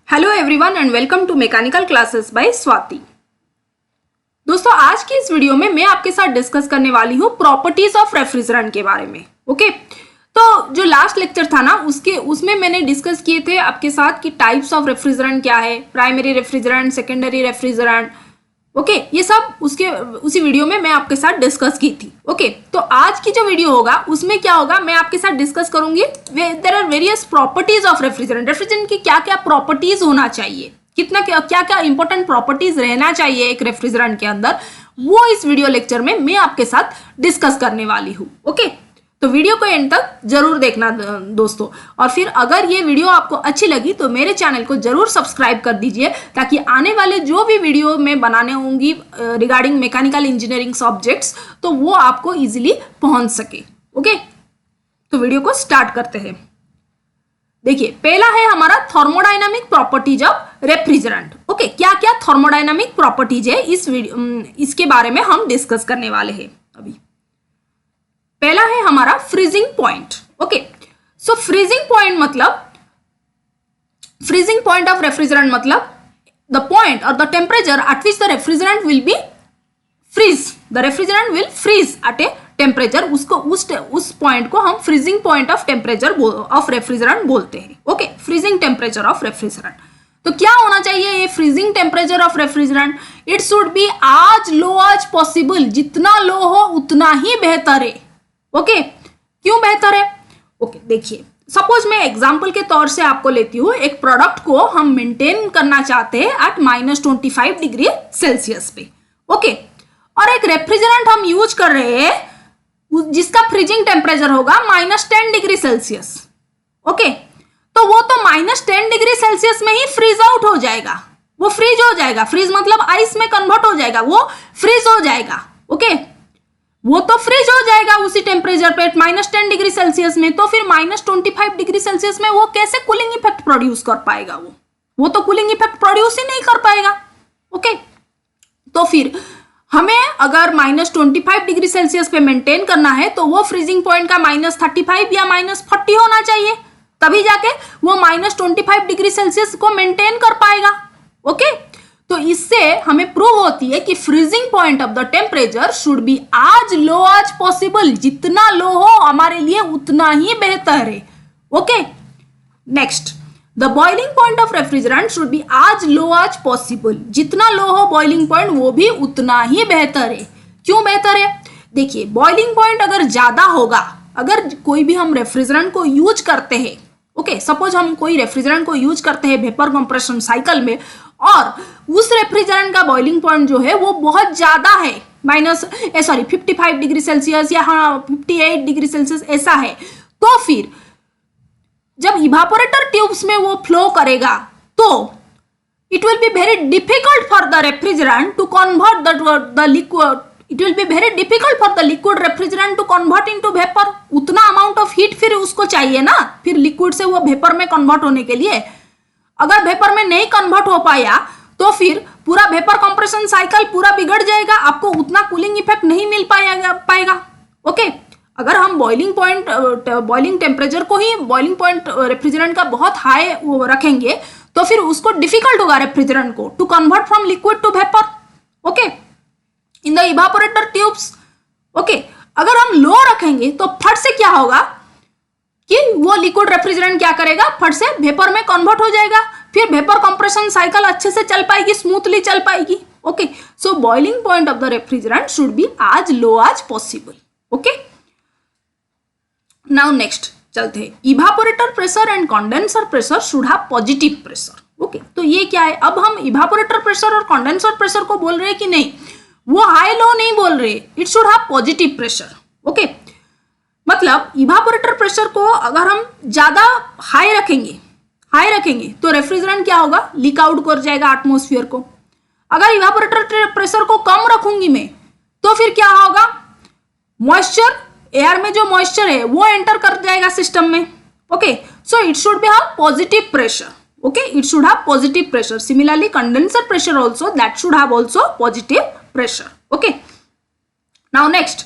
Hello everyone and welcome to mechanical classes by Swati. दोस्तों आज की इस वीडियो में मैं आपके साथ डिस्कस करने वाली हूँ प्रॉपर्टीज ऑफ रेफ्रिजरेंट के बारे में। ओके, तो जो लास्ट लेक्चर था ना उसमें मैंने डिस्कस किए थे आपके साथ कि टाइप्स ऑफ रेफ्रिजरेंट क्या है, primary refrigerant, secondary refrigerant. Okay, ये सब उसी वीडियो में मैं आपके साथ डिस्कस की थी। ओके, तो आज की जो वीडियो होगा उसमें क्या होगा, मैं आपके साथ डिस्कस करूंगी there are various properties of refrigerant. Refrigerant की क्या क्या प्रॉपर्टीज होना चाहिए, क्या क्या इंपॉर्टेंट प्रॉपर्टीज रहना चाहिए एक रेफ्रिजरेंट के अंदर, वो इस वीडियो लेक्चर में मैं आपके साथ डिस्कस करने वाली हूँ। ओके, तो वीडियो को एंड तक जरूर देखना दोस्तों, और फिर अगर ये वीडियो आपको अच्छी लगी तो मेरे चैनल को जरूर सब्सक्राइब कर दीजिए ताकि आने वाले जो भी वीडियो मैं बनाने होंगी रिगार्डिंग मैकेनिकल इंजीनियरिंग सब्जेक्ट्स तो वो आपको इजीली पहुंच सके। ओके, तो वीडियो को स्टार्ट करते हैं। देखिए, पहला है हमारा thermodynamic properties of refrigerant. Okay, क्या क्या थर्मोडायनामिक प्रॉपर्टीज है इसके बारे में हम डिस्कस करने वाले हैं अभी। पहला है हमारा freezing point. Okay, so freezing point of refrigerant मतलब द पॉइंट और the temperature at which the refrigerant will be freeze. The refrigerant will freeze at a temperature, उस पॉइंट को हम freezing point of temperature of refrigerant बोलते हैं। Okay, freezing temperature of refrigerant. तो क्या होना चाहिए ये freezing temperature of refrigerant? It should be as low as possible, जितना लो हो उतना ही बेहतर है। ओके, क्यों बेहतर है? ओके, देखिए, सपोज मैं एग्जांपल के तौर से आपको लेती हूँ, एक प्रोडक्ट को हम मेंटेन करना चाहते हैं एट -25 डिग्री सेल्सियस पे। ओके, और एक रेफ्रिजरेंट हम यूज कर रहे हैं जिसका फ्रीजिंग टेम्परेचर होगा -10 डिग्री सेल्सियस। ओके, तो वो तो -10 डिग्री सेल्सियस में ही फ्रीज आउट हो जाएगा, वो फ्रीज हो जाएगा। फ्रीज मतलब आइस में कन्वर्ट हो जाएगा, वो फ्रीज हो जाएगा। ओके, वो तो फ्रीज हो जाएगा उसी टेम्परेचर पे -10 डिग्री सेल्सियस में। तो फिर -25 डिग्री सेल्सियस में वो कैसे कूलिंग इफेक्ट प्रोड्यूस कर पाएगा? वो तो कूलिंग इफेक्ट प्रोड्यूस ही नहीं कर पाएगा। ओके, तो फिर हमें अगर -25 डिग्री सेल्सियस पे मेंटेन करना है तो वो फ्रीजिंग पॉइंट का -35 या -40 होना चाहिए, तभी जाके वो -25 डिग्री सेल्सियस को मेंटेन कर पाएगा। ओके, तो इससे हमें प्रूव होती है कि freezing point of the temperature should be as low as possible, जितना लो हो हमारे लिए उतना ही बेहतर है। Okay, next, the boiling point of refrigerant should be as low as possible, जितना लो हो बॉइलिंग पॉइंट वो भी उतना ही बेहतर है। क्यों बेहतर है? देखिए, बॉइलिंग पॉइंट अगर ज्यादा होगा, अगर कोई भी हम रेफ्रिजरेंट को यूज करते हैं, ओके, सपोज हम कोई रेफ्रिजरेंट को यूज करते हैं वेपर कंप्रेशन साइकिल में, और उस रेफ्रिजरेंट का बॉइलिंग पॉइंट जो है वो बहुत ज्यादा है, 55 डिग्री सेल्सियस या 58 डिग्री सेल्सियस ऐसा है, तो फिर जब इवापोरेटर ट्यूब्स में वो फ्लो करेगा तो it will be very difficult for the refrigerant to convert the liquid, it will be very difficult for the liquid refrigerant to convert into vapour. उतना अमाउंट ऑफ हीट फिर उसको चाहिए ना, फिर लिक्विड से वो वेपर में कन्वर्ट होने के लिए। अगर वेपर में नहीं कन्वर्ट हो पाया तो फिर पूरा वेपर कंप्रेशन साइकिल पूरा बिगड़ जाएगा, आपको उतना कूलिंग इफेक्ट नहीं मिल पाएगा। ओके, अगर हम बॉइलिंग टेम्परेचर को ही बॉइलिंग पॉइंट रेफ्रिजरेंट का बहुत हाई रखेंगे तो फिर उसको डिफिकल्ट होगा रेफ्रिजरेंट को to convert from liquid to vapour. Okay, in the evaporator tubes. Okay, अगर हम लो रखेंगे तो फट से क्या होगा कि वो लिक्विड रेफ्रिजरेंट क्या करेगा, फट से वेपर में कन्वर्ट हो जाएगा, फिर वेपर कंप्रेशन साइकिल अच्छे से चल पाएगी, स्मूथली चल पाएगी। Okay, so boiling point of the refrigerant should be as low as possible. Okay, now next चलते हैं, evaporator pressure and condenser pressure should have positive pressure. Okay, तो ये क्या है? अब हम इवापोरेटर प्रेशर और कंडेंसर प्रेशर को बोल रहे हैं कि नहीं, वो हाई लो नहीं बोल रहे, it should have positive pressure. Okay, मतलब इवापोरेटर प्रेशर को अगर हम ज्यादा हाई रखेंगे तो रेफ्रिजरेंट क्या होगा, लीक आउट कर जाएगा एटमॉस्फेयर को। अगर इवापोरेटर प्रेशर को कम रखूंगी मैं तो फिर क्या होगा, मॉइस्चर, एयर में जो मॉइस्चर है वो एंटर कर जाएगा सिस्टम में। Okay, so it should B have positive pressure. Okay, it should have positive pressure. Similarly condenser pressure also that should have also positive pressure. Okay, now next,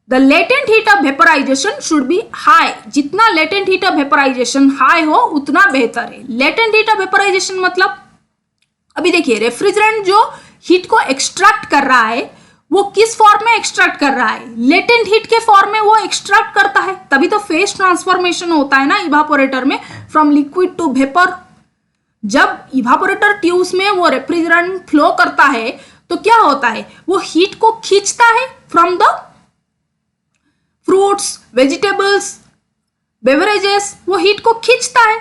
the latent heat of vaporisation should be high, जितना latent heat of vaporization high हो उतना बेहतर है। Latent heat of vaporisation मतलब अभी देखिए refrigerant जो heat को एक्सट्रैक्ट कर रहा है वो किस फॉर्म में एक्सट्रैक्ट कर रहा है, लेटेंट हीट के फॉर्म में वो एक्सट्रैक्ट करता है, तभी तो फेज ट्रांसफॉर्मेशन होता है ना इवापोरेटर में, फ्रॉम लिक्विड टू वेपर। जब इवापोरेटर ट्यूब्स में वो रेफ्रिजरेंट फ्लो करता है तो क्या होता है, वो हीट को खींचता है from the fruits, vegetables, beverages, वो हीट को खींचता है।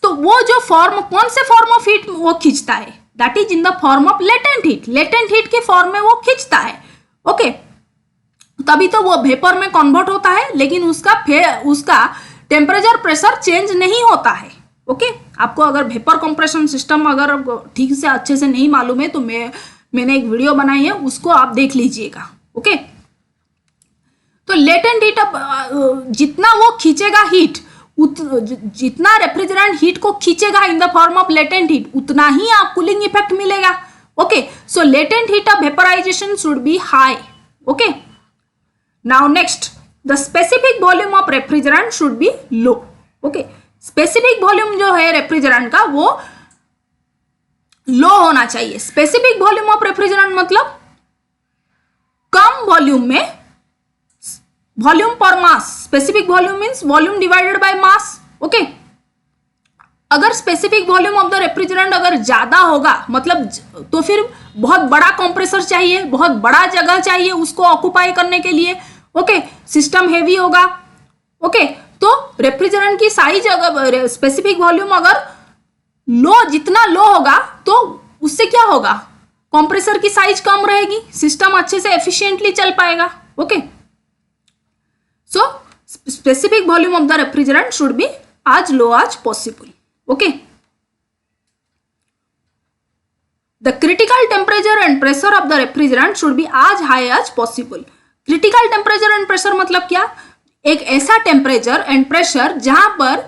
तो वो जो फॉर्म, कौन से फॉर्म ऑफ हीट वो खींचता है, that is in the form of latent heat. Latent heat के फॉर्म में वो खींचता है, ओके तभी तो वो वेपर में कन्वर्ट होता है, लेकिन उसका टेम्परेचर प्रेशर चेंज नहीं होता है। ओके आपको अगर वेपर कंप्रेशन सिस्टम अगर ठीक से अच्छे से नहीं मालूम है तो मैंने एक वीडियो बनाई है, उसको आप देख लीजिएगा। ओके तो लेटेंट हीट जितना वो खींचेगा हीट, जितना रेफ्रिजरेंट हीट को खींचेगा in the form of latent heat, उतना ही आप कूलिंग इफेक्ट मिलेगा। Okay so latent heat of vaporisation should be high. Okay now next, the specific volume of refrigerant should be low. Okay specific volume जो है refrigerant का वो लो होना चाहिए। स्पेसिफिक वॉल्यूम ऑफ रेफ्रिजरेंट मतलब कम वॉल्यूम में, volume per mass, specific volume means volume divided by mass. Okay अगर specific volume of the refrigerant अगर ज्यादा होगा मतलब तो फिर बहुत बड़ा कंप्रेसर चाहिए, बहुत बड़ा जगह चाहिए उसको ऑक्युपाई करने के लिए। ओके सिस्टम हेवी होगा। ओके तो रेफ्रिजरेंट की साइज अगर स्पेसिफिक वॉल्यूम अगर लो, जितना लो होगा तो उससे क्या होगा, कंप्रेसर की साइज कम रहेगी, सिस्टम अच्छे से एफिशिएंटली चल पाएगा। Okay so specific volume of the refrigerant should B as low as possible. Okay, the critical temperature and pressure of the refrigerant should be as high as possible. Critical temperature and pressure मतलब क्या, एक ऐसा temperature and pressure जहां पर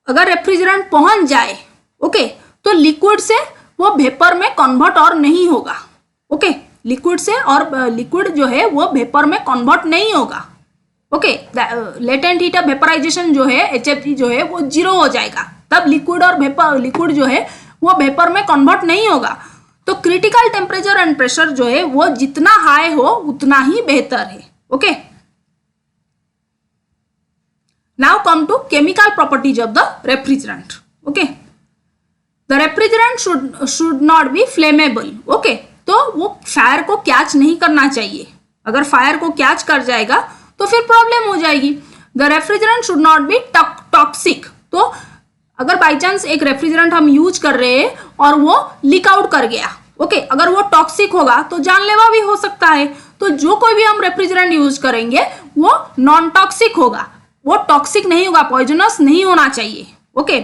अगर refrigerant पहुंच जाए okay तो लिक्विड से वो वेपर में कन्वर्ट और नहीं होगा। ओके लिक्विड से और लिक्विड जो है वो वेपर में कन्वर्ट नहीं होगा। Okay latent heat of vaporisation जो है HFG जो है वो जीरो हो जाएगा, तब लिक्विड और वेपर, लिक्विड जो है वो वेपर में कन्वर्ट नहीं होगा। तो क्रिटिकल टेम्परेचर एंड प्रेशर जो है वो जितना हाई हो उतना ही बेहतर है। Okay now come to chemical properties of the refrigerant. Okay the refrigerant should not be flammable. Okay तो वो फायर को कैच नहीं करना चाहिए, अगर फायर को कैच कर जाएगा तो फिर प्रॉब्लम हो जाएगी। The refrigerant should not B toxic. तो अगर बाई चांस एक रेफ्रिजरेंट हम यूज कर रहे हैं और वो लीक आउट कर गया, ओके अगर वो टॉक्सिक होगा तो जानलेवा भी हो सकता है। तो जो कोई भी हम रेफ्रिजरेंट यूज करेंगे वो नॉन टॉक्सिक होगा, वो टॉक्सिक नहीं होगा, पॉइजनस नहीं होना चाहिए। Okay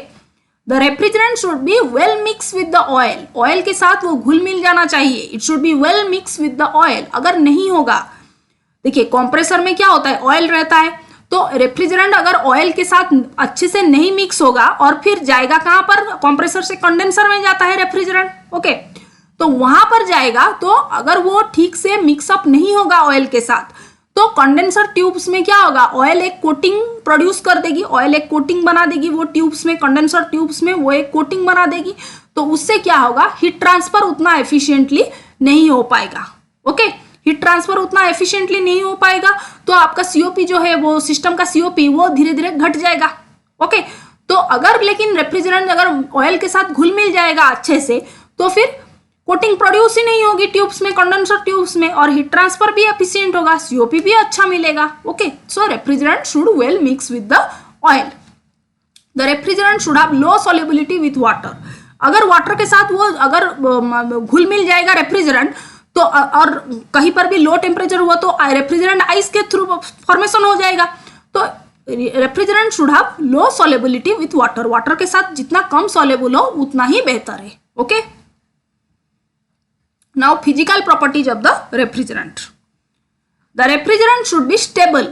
the refrigerant should be well mix with the oil. Oil के साथ वो घुल मिल जाना चाहिए। It should be well mix with the oil. अगर नहीं होगा, देखिए कंप्रेसर में क्या होता है, ऑयल रहता है, तो रेफ्रिजरेंट अगर ऑयल के साथ अच्छे से नहीं मिक्स होगा और फिर जाएगा कहां पर, कंप्रेसर से कंडेंसर में जाता है रेफ्रिजरेंट। ओके तो वहां पर जाएगा, तो अगर वो ठीक से मिक्सअप नहीं होगा ऑयल के साथ तो कंडेंसर ट्यूब्स में क्या होगा, ऑयल एक कोटिंग प्रोड्यूस कर देगी, ऑयल एक कोटिंग बना देगी वो ट्यूब्स में, कंडेंसर ट्यूब्स में वो एक कोटिंग बना देगी। तो उससे क्या होगा, हीट ट्रांसफर उतना एफिशिएंटली नहीं हो पाएगा। ओके हीट ट्रांसफर उतना एफिशिएंटली नहीं हो पाएगा तो आपका सीओपी जो है वो सिस्टम का सीओपी वो धीरे धीरे घट जाएगा। ओके तो अगर लेकिन रेफ्रिजरेंट अगर ऑयल के साथ घुल मिल जाएगा अच्छे से तो फिर कोटिंग प्रोड्यूस ही नहीं होगी ट्यूब्स में, कंडेंसर ट्यूब्स में, और हीट ट्रांसफर भी एफिशिएंट होगा, सीओपी भी अच्छा मिलेगा। Okay so refrigerant should well mix with the oil. The refrigerant should have low solubility with water. अगर वाटर के साथ वो अगर घुल मिल जाएगा रेफ्रिजरेंट तो और कहीं पर भी लो टेम्परेचर हुआ तो रेफ्रिजरेंट आइस के थ्रू फॉर्मेशन हो जाएगा। तो refrigerant should have low solubility with water. Water के साथ जितना कम सॉल्युबल हो उतना ही बेहतर है। Okay now physical properties of the refrigerant. The refrigerant should be stable.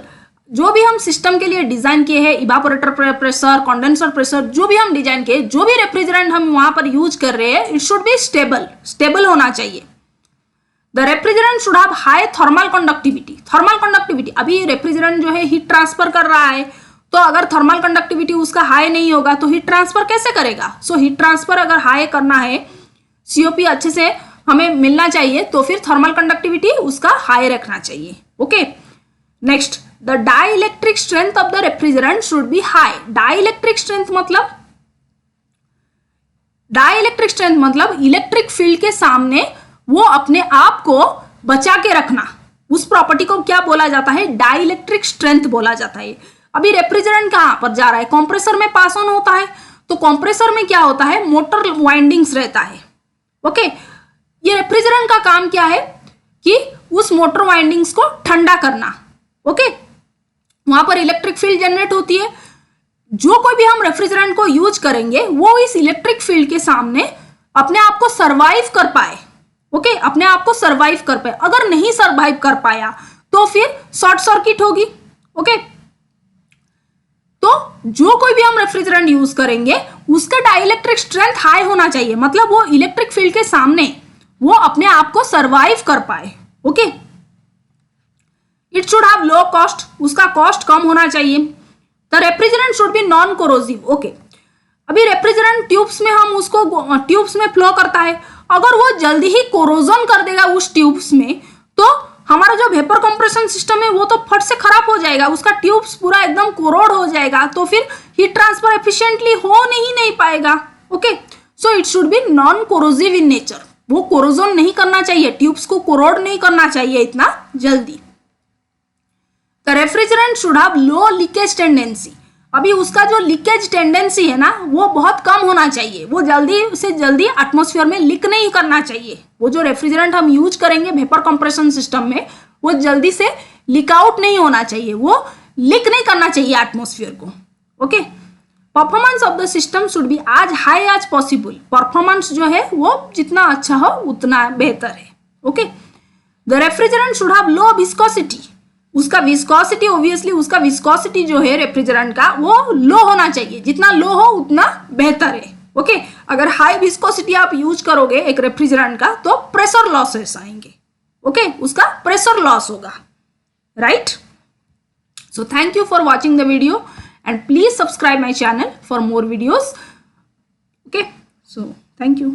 जो भी हम सिस्टम के लिए डिजाइन किए हैं, इवापोरेटर प्रेशर, कंडेंसर प्रेशर, जो भी हम डिजाइन किए, जो भी रेफ्रिजरेंट हम वहां पर यूज कर रहे हैं, it should be stable, stable होना चाहिए। The refrigerant should have high thermal conductivity. Thermal conductivity, अभी रेफ्रिजरेंट जो है हीट ट्रांसफर कर रहा है, तो अगर थर्मल कंडक्टिविटी उसका हाई नहीं होगा तो हीट ट्रांसफर कैसे करेगा? सो हीट ट्रांसफर अगर हाई करना है, सीओपी अच्छे से हमें मिलना चाहिए, तो फिर थर्मल कंडक्टिविटी उसका हाई रखना चाहिए। Okay, next, the dielectric strength of the refrigerant should be high. Dielectric strength मतलब, डाइलेक्ट्रिक स्ट्रेंथ मतलब इलेक्ट्रिक फील्ड के सामने वो अपने आप को बचा के रखना, उस प्रॉपर्टी को क्या बोला जाता है? डाइलेक्ट्रिक स्ट्रेंथ बोला जाता है। अभी रेफ्रिजरेंट कहां पर जा रहा है? कंप्रेसर में पास ऑन होता है, तो कंप्रेसर में क्या होता है? मोटर वाइंडिंग्स रहता है। ओके, ये रेफ्रिजरेंट का काम क्या है कि उस मोटर वाइंडिंग्स को ठंडा करना। ओके, वहां पर इलेक्ट्रिक फील्ड जनरेट होती है, जो कोई भी हम रेफ्रिजरेंट को यूज करेंगे वो इस इलेक्ट्रिक फील्ड के सामने अपने आप को सर्वाइव कर पाए। ओके, अपने आप को सर्वाइव कर पाए। अगर नहीं सर्वाइव कर पाया तो फिर शॉर्ट सर्किट होगी। ओके, तो जो कोई भी हम रेफ्रिजरेंट यूज करेंगे उसका डाइलेक्ट्रिक स्ट्रेंथ हाई होना चाहिए, मतलब वो इलेक्ट्रिक फील्ड के सामने वो अपने आप को सर्वाइव कर पाए। Okay, it should have low cost, उसका कॉस्ट कम होना चाहिए। The refrigerant should B non corrosive. Okay, अभी रेफ्रिजरेंट ट्यूब्स में हम उसको ट्यूब्स में फ्लो करता है, अगर वो जल्दी ही कोरोजन कर देगा उस ट्यूब्स में, तो हमारा जो वेपर कंप्रेशन सिस्टम है वो तो फट से खराब हो जाएगा, उसका ट्यूब्स पूरा एकदम कोरोड हो जाएगा, तो फिर हीट ट्रांसफर एफिशिएंटली हो नहीं पाएगा। Okay, so it should B non corrosive in nature, वो कोरोजन नहीं करना चाहिए, ट्यूब्स को कोरोड नहीं करना चाहिए इतना जल्दी। The refrigerant should have low leakage tendency. अभी उसका जो लीकेज टेंडेंसी है ना वो बहुत कम होना चाहिए, वो जल्दी से जल्दी एटमॉस्फेयर में लीक नहीं करना चाहिए। वो जो रेफ्रिजरेंट हम यूज करेंगे वेपर कंप्रेशन सिस्टम में वो जल्दी से लीक आउट नहीं होना चाहिए, वो लीक नहीं करना चाहिए एटमॉस्फेयर को। Okay, performance of the system should be as high as possible. Performance जो है वो जितना अच्छा हो उतना बेहतर है। Okay, the refrigerant should have low viscosity. उसका विस्कोसिटी, ऑब्वियसली उसका विस्कोसिटी जो है रेफ्रिजरेंट का वो लो होना चाहिए, जितना लो हो उतना बेहतर है। ओके, अगर हाई विस्कोसिटी आप यूज करोगे एक रेफ्रिजरेंट का तो प्रेशर लॉसेस आएंगे। ओके, उसका प्रेशर लॉस होगा, right? So thank you for watching the video and please subscribe my channel for more videos. Okay, so thank you.